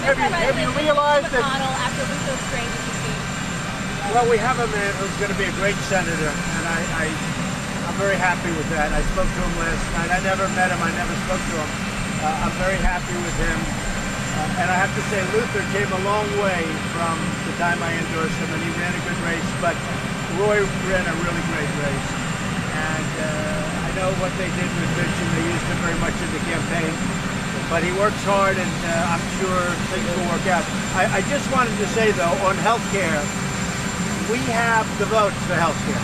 Have you realized that? After Luther's trade with the team? Well, we have a man who's going to be a great senator, and I'm very happy with that. I spoke to him last night. I never met him. I never spoke to him. I'm very happy with him. And I have to say, Luther came a long way from the time I endorsed him, and he ran a good race, but Roy ran a really great race. And I know what they did with Mitch, and they used him very much in the campaign. But he works hard, and I'm sure things will work out. I just wanted to say, though, on health care, we have the votes for health care.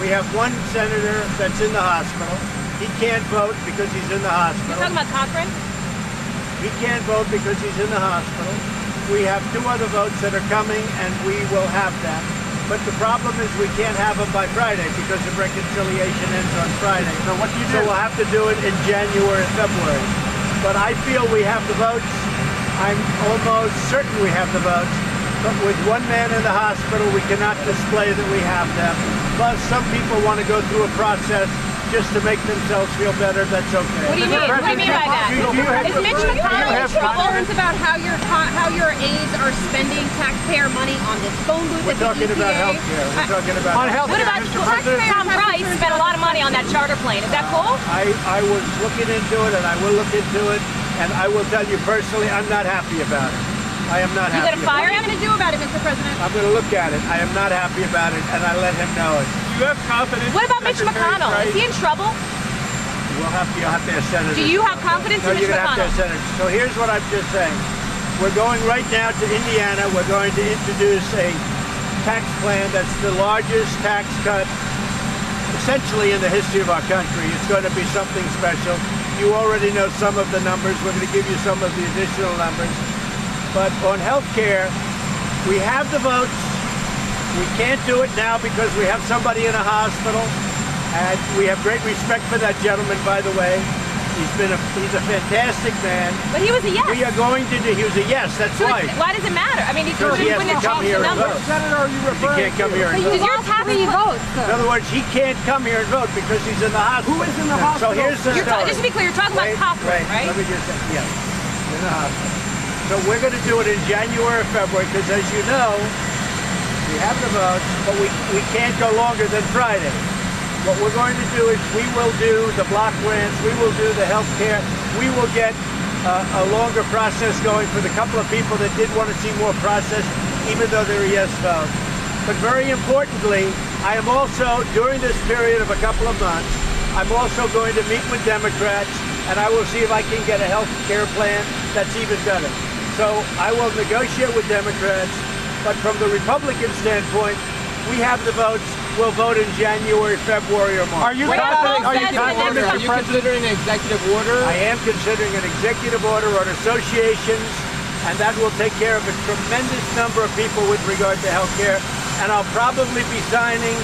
We have one senator that's in the hospital. He can't vote because he's in the hospital. You're talking about Cochran? He can't vote because he's in the hospital. We have two other votes that are coming, and we will have them. But the problem is we can't have them by Friday because the reconciliation ends on Friday. So what do you do? So we'll have to do it in January and February. But I feel we have the votes. I'm almost certain we have the votes. But with one man in the hospital, we cannot display that we have them. Plus, some people want to go through a process just to make themselves feel better. That's okay. What do you mean? What do you mean by that? Is Mitch McConnell in trouble? About how your aides are spending taxpayer money on this phone booth We're at the talking EPA? about health care. We're talking about On health What care, about Mr. President? Tom Price spent a lot of money on that charter plane? Is that cool? I was looking into it, and I will look into it, and I will tell you personally, I'm not happy about it. I am not You happy. gonna fire What are you him? going to do about it, Mr. President? I'm going to look at it. I am not happy about it, and I let him know it. You have confidence. What about Mitch Secretary McConnell? Is Price? he in trouble? You'll have to ask senators. Do you have confidence No, in Mitch you're going to have to McConnell? ask senators. So here's what I'm just saying. We're going right now to Indiana. We're going to introduce a tax plan that's the largest tax cut essentially in the history of our country. It's going to be something special. You already know some of the numbers. We're going to give you some of the additional numbers. But on health care, we have the votes. We can't do it now because we have somebody in a hospital. And we have great respect for that gentleman, by the way. He's a fantastic man. But he was a yes. We are going to do, he was a yes, that's So why. why does it matter? I mean, he Because he has wouldn't to come change here the and numbers. vote. Senator, are you He referring can't come here and Because vote. your tax votes, In other words, he can't come here and vote because he's in the hospital. Who is in the hospital? So here's the story. Just to be clear, you're talking about Cochran, right? Let me just say, yes, in the hospital. So we're going to do it in January or February because, as you know, we have the votes, but we can't go longer than Friday. What we're going to do is we will do the block grants, we will do the health care, we will get a longer process going for the couple of people that did want to see more process, even though they're a yes vote. But very importantly, I am also, during this period of a couple of months, I'm also going to meet with Democrats, and I will see if I can get a health care plan that's even better. So I will negotiate with Democrats, but from the Republican standpoint, we have the votes. We'll vote in January, February, or March. Are you Wait, confident, Paul are you says confident, in the Mr. next- President? considering an executive order? I am considering an executive order on associations, and that will take care of a tremendous number of people with regard to health care. And I'll probably be signing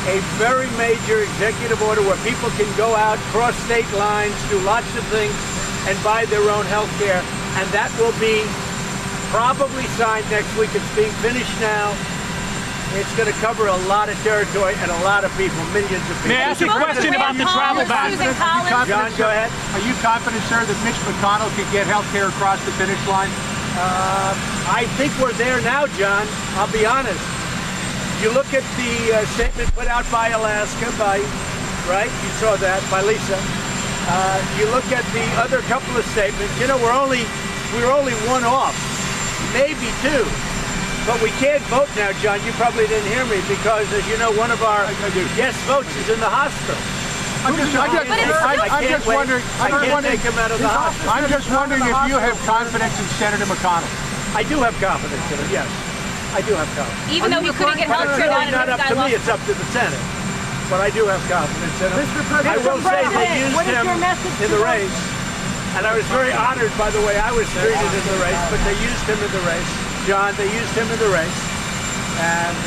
a very major executive order where people can go out, cross state lines, do lots of things, and buy their own health care. And that will be probably signed next week. It's being finished now. It's going to cover a lot of territory and a lot of people, millions of people. May I ask you a question about the travel ban? Susan Collins. John, go ahead. Are you confident, sir, that Mitch McConnell can get health care across the finish line? I think we're there now, John. I'll be honest. You look at the statement put out by Alaska, right? You saw that, by Lisa. You look at the other couple of statements. You know, we're only one off, maybe two. But we can't vote now, John. You probably didn't hear me because, as you know, one of our guest votes is in the hospital. I'm just wondering. I can't take him out of the hospital. I'm just wondering if you have confidence in Senator McConnell. I do have confidence in him, yes. I do have confidence. Even though he couldn't get But health it's care really done not in up to me, it's up to the Senate. But I do have confidence in him. Mr. President, I will say they used him in the race. And I was very honored by the way I was treated in the race, but they used him in the race. John, they used him in the race. And,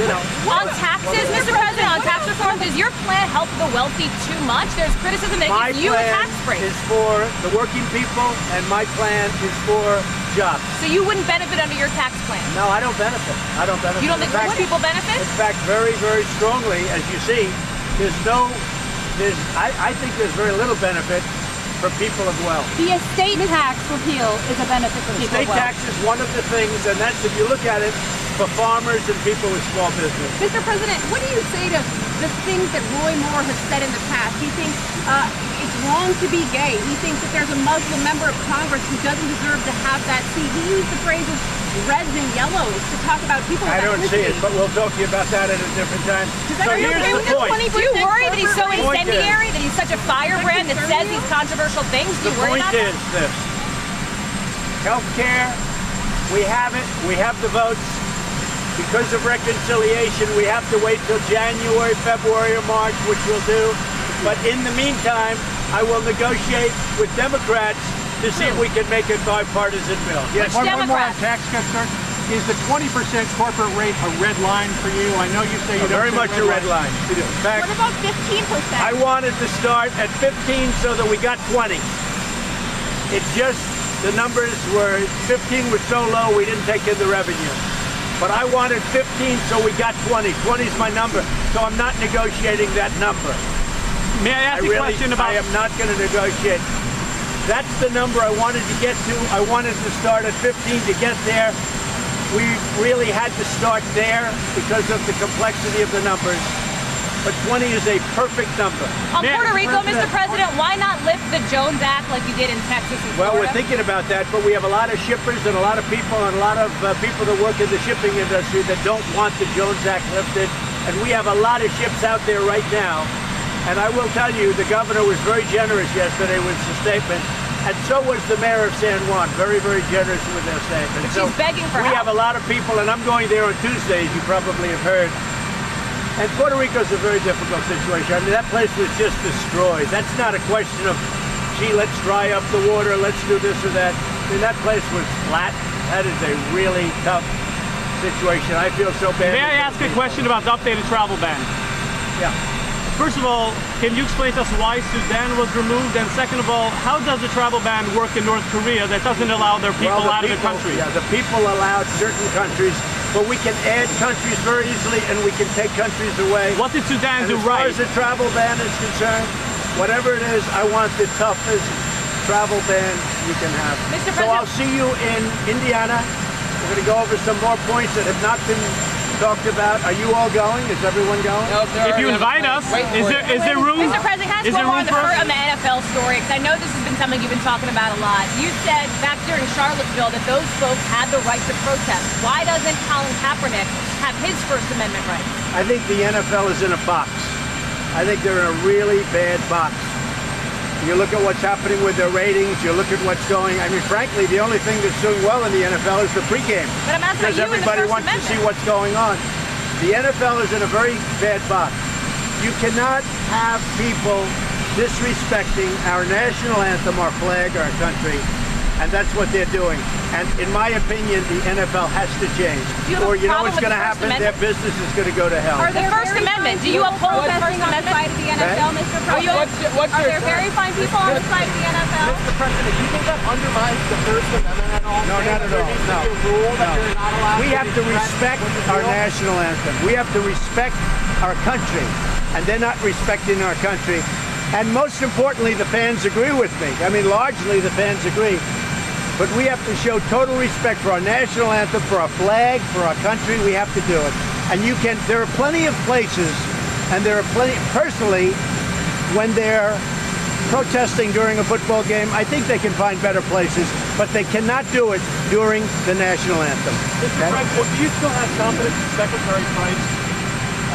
you know. On taxes, Mr. President, on tax reform, does your plan help the wealthy too much? There's criticism that it gives you a tax break. My plan is for the working people, and my plan is for jobs. So you wouldn't benefit under your tax plan? No, I don't benefit. I don't benefit. You don't think rich people benefit? In fact, very, very strongly, as you see, I think there's very little benefit for people of wealth. The estate tax repeal is a benefit for people State of wealth. tax is one of the things, and that's, if you look at it, for farmers and people with small business. Mr. President, what do you say to the things that Roy Moore has said in the past? He thinks it's wrong to be gay. He thinks that there's a Muslim member of Congress who doesn't deserve to have that seat. He used the phrases reds and yellows to talk about people with I don't see it, but we'll talk to you about that at a different time. So here's the point. Do you worry that he's so Point is- incendiary, that he's such a firebrand that says these controversial things? Do The you worry point about that? is this. Healthcare, we have it, we have the votes. Because of reconciliation, we have to wait till January, February, or March, which we'll do. But in the meantime, I will negotiate with Democrats to see if we can make a bipartisan bill. Yes, One more on Democrats? tax cuts, sir. Is the 20% corporate rate a red line for you? I know you say you don't very say much a red line. In fact, What about 15%? I wanted to start at 15 so that we got 20. It just, the numbers were, 15 was so low we didn't take in the revenue. But I wanted 15 so we got 20. 20 is my number, so I'm not negotiating that number. May I ask a question about... I am not going to negotiate. That's the number I wanted to get to. I wanted to start at 15 to get there. We really had to start there because of the complexity of the numbers. But 20 is a perfect number. On Puerto Rico, Mr. President, why not lift the Jones Act like you did in Texas and Well, Florida? we're thinking about that, but we have a lot of shippers and a lot of people and a lot of people that work in the shipping industry that don't want the Jones Act lifted. And we have a lot of ships out there right now. And I will tell you, the governor was very generous yesterday with the statement. And so was the mayor of San Juan, very, very generous with their statement. But she's begging for we help. have a lot of people, and I'm going there on Tuesday, as you probably have heard. And Puerto Rico's a very difficult situation. I mean, that place was just destroyed. That's not a question of, gee, let's dry up the water, let's do this or that. I mean, that place was flat. That is a really tough situation. I feel so bad. May I ask a question about the updated travel ban? Yeah. First of all, can you explain to us why Sudan was removed? And second of all, how does the travel ban work in North Korea that doesn't allow their people out of the country? Yeah, the people allowed certain countries, but we can add countries very easily and we can take countries away. What did Sudan And do as far right? as the travel ban is concerned, whatever it is, I want the toughest travel ban you can have. Mr. So I'll see you in Indiana. We're going to go over some more points that have not been talked about. Are you all going? Is everyone going? If you invite us, is there room? Mr. President, can I Is ask there one more room on for on the NFL story? Because I know this has been something you've been talking about a lot. You said back during Charlottesville that those folks had the right to protest. Why doesn't Colin Kaepernick have his First Amendment rights? I think the NFL is in a box. I think they're in a really bad box. You look at what's happening with their ratings, you look at what's going, I mean, frankly, the only thing that's doing well in the NFL is the pregame. But I'm asking Because you in the everybody First wants to see Amendment. what's going on. The NFL is in a very bad box. You cannot have people disrespecting our national anthem, our flag, our country, and that's what they're doing. And in my opinion, the NFL has to change. Do you have a Or you know problem what's with going to the First happen? Their Amendment? business is going to go to hell. Are the First Amendment, do you uphold the First Amendment? On the side of the NFL, Mr. Are you- President? Are there very fine people on the side of the NFL? Mr. President, do you think that undermines the First Amendment at all? No, not at all. No. A rule that you're not allowed We have to express respect what you our feel? national anthem. We have to respect our country, and they're not respecting our country. And most importantly, the fans agree with me. I mean, largely the fans agree. But we have to show total respect for our national anthem, for our flag, for our country. We have to do it. And there are plenty of places, and there are plenty, personally, when they're protesting during a football game, I think they can find better places, but they cannot do it during the national anthem. Mr. President, do you still have confidence in Secretary Price?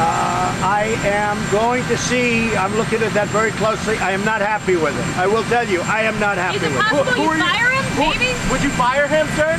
I am going to see, I'm looking at that very closely. I am not happy with it. I will tell you, I am not happy Is it with it. possible Who you are you- fire him? Maybe? Would you fire him, sir?